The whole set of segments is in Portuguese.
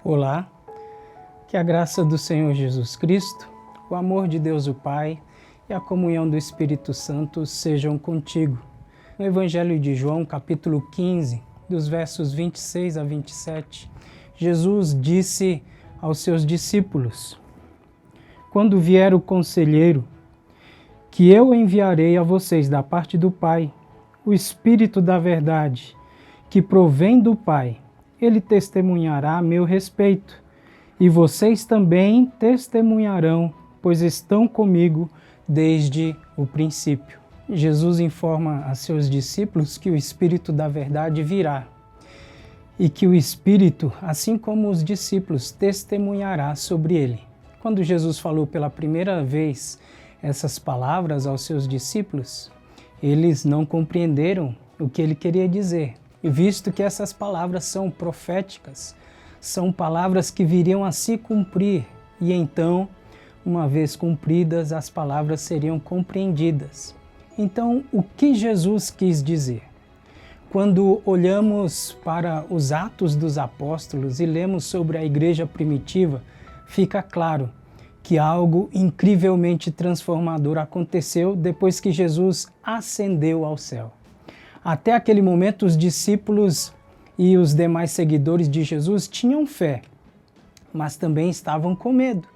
Olá, que a graça do Senhor Jesus Cristo, o amor de Deus o Pai e a comunhão do Espírito Santo sejam contigo. No Evangelho de João, capítulo 15, dos versos 26 a 27, Jesus disse aos seus discípulos: "Quando vier o Conselheiro, que eu enviarei a vocês da parte do Pai, o Espírito da verdade, que provém do Pai, ele testemunhará a meu respeito, e vocês também testemunharão, pois estão comigo desde o princípio." Jesus informa a seus discípulos que o Espírito da verdade virá, e que o Espírito, assim como os discípulos, testemunhará sobre ele. Quando Jesus falou pela primeira vez essas palavras aos seus discípulos, eles não compreenderam o que ele queria dizer. E visto que essas palavras são proféticas, são palavras que viriam a se cumprir, e então, uma vez cumpridas, as palavras seriam compreendidas. Então, o que Jesus quis dizer? Quando olhamos para os Atos dos Apóstolos e lemos sobre a igreja primitiva, fica claro que algo incrivelmente transformador aconteceu depois que Jesus ascendeu ao céu. Até aquele momento, os discípulos e os demais seguidores de Jesus tinham fé, mas também estavam com medo.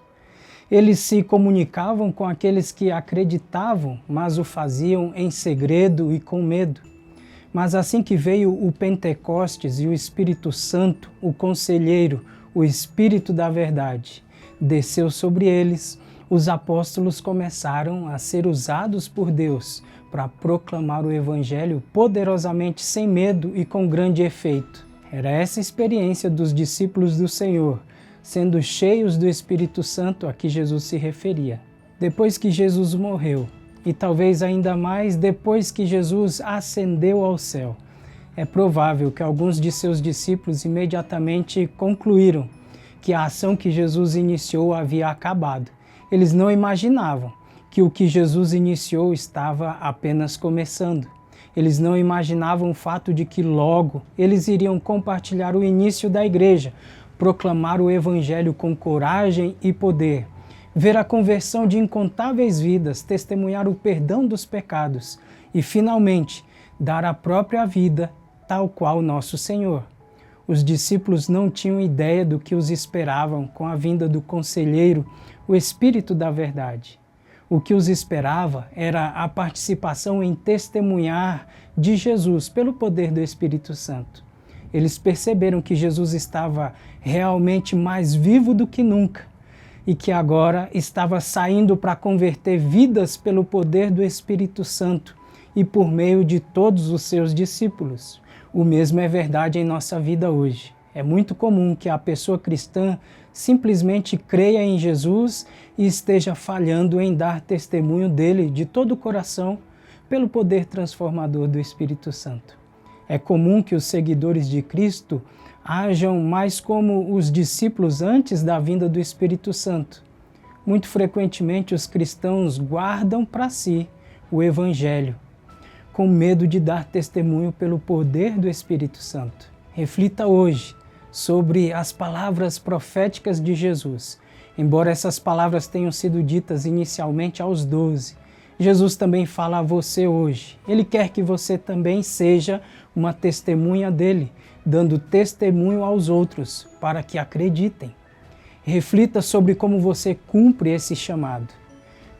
Eles se comunicavam com aqueles que acreditavam, mas o faziam em segredo e com medo. Mas assim que veio o Pentecostes e o Espírito Santo, o Conselheiro, o Espírito da verdade, desceu sobre eles, os apóstolos começaram a ser usados por Deus para proclamar o Evangelho poderosamente, sem medo e com grande efeito. Era essa experiência dos discípulos do Senhor, sendo cheios do Espírito Santo, a que Jesus se referia. Depois que Jesus morreu, e talvez ainda mais depois que Jesus ascendeu ao céu, é provável que alguns de seus discípulos imediatamente concluíram que a ação que Jesus iniciou havia acabado. Eles não imaginavam que o que Jesus iniciou estava apenas começando. Eles não imaginavam o fato de que logo eles iriam compartilhar o início da igreja, proclamar o Evangelho com coragem e poder, ver a conversão de incontáveis vidas, testemunhar o perdão dos pecados e, finalmente, dar a própria vida, tal qual nosso Senhor. Os discípulos não tinham ideia do que os esperavam com a vinda do Conselheiro, o Espírito da verdade. O que os esperava era a participação em testemunhar de Jesus pelo poder do Espírito Santo. Eles perceberam que Jesus estava realmente mais vivo do que nunca e que agora estava saindo para converter vidas pelo poder do Espírito Santo e por meio de todos os seus discípulos. O mesmo é verdade em nossa vida hoje. É muito comum que a pessoa cristã simplesmente creia em Jesus e esteja falhando em dar testemunho dele de todo o coração pelo poder transformador do Espírito Santo. É comum que os seguidores de Cristo ajam mais como os discípulos antes da vinda do Espírito Santo. Muito frequentemente os cristãos guardam para si o Evangelho, com medo de dar testemunho pelo poder do Espírito Santo. Reflita hoje sobre as palavras proféticas de Jesus. Embora essas palavras tenham sido ditas inicialmente aos 12, Jesus também fala a você hoje. Ele quer que você também seja uma testemunha dele, dando testemunho aos outros para que acreditem. Reflita sobre como você cumpre esse chamado.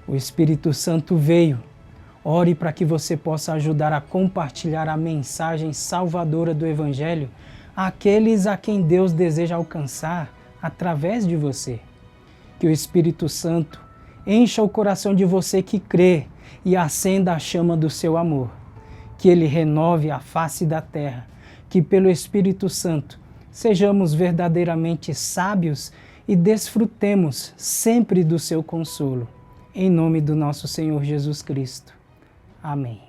O Espírito Santo veio. Ore para que você possa ajudar a compartilhar a mensagem salvadora do Evangelho àqueles a quem Deus deseja alcançar através de você. Que o Espírito Santo encha o coração de você que crê e acenda a chama do seu amor. Que ele renove a face da terra. Que pelo Espírito Santo sejamos verdadeiramente sábios e desfrutemos sempre do seu consolo. Em nome do nosso Senhor Jesus Cristo. Amém.